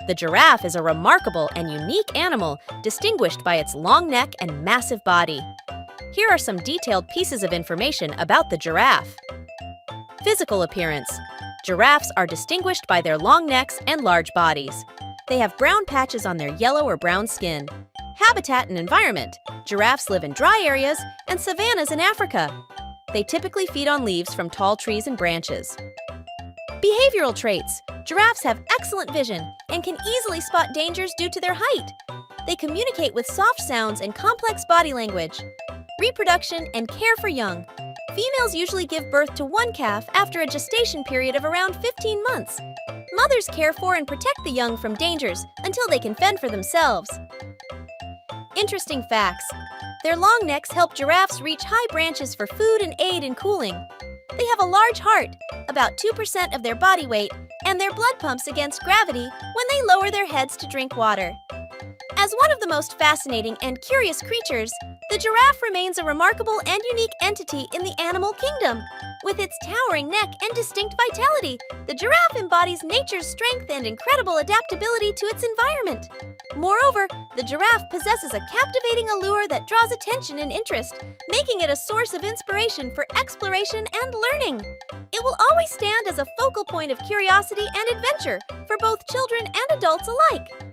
The giraffe is a remarkable and unique animal distinguished by its long neck and massive body. Here are some detailed pieces of information about the giraffe. Physical appearance. Giraffes are distinguished by their long necks and large bodies. They have brown patches on their yellow or brown skin. Habitat and environment. Giraffes live in dry areas and savannas in Africa. They typically feed on leaves from tall trees and branches. Behavioral traits. Giraffes have excellent vision and can easily spot dangers due to their height. They communicate with soft sounds and complex body language. Reproduction and care for young. Females usually give birth to one calf after a gestation period of around 15 months. Mothers care for and protect the young from dangers until they can fend for themselves. Interesting facts. Their long necks help giraffes reach high branches for food and aid in cooling. They have a large heart, about 2% of their body weight, and their blood pumps against gravity when they lower their heads to drink water. As one of the most fascinating and curious creatures, the giraffe remains a remarkable and unique entity in the animal kingdom. With its towering neck and distinct vitality, the giraffe embodies nature's strength and incredible adaptability to its environment. Moreover, the giraffe possesses a captivating allure that draws attention and interest, making it a source of inspiration for exploration and learning. It will always stand as a focal point of curiosity and adventure for both children and adults alike.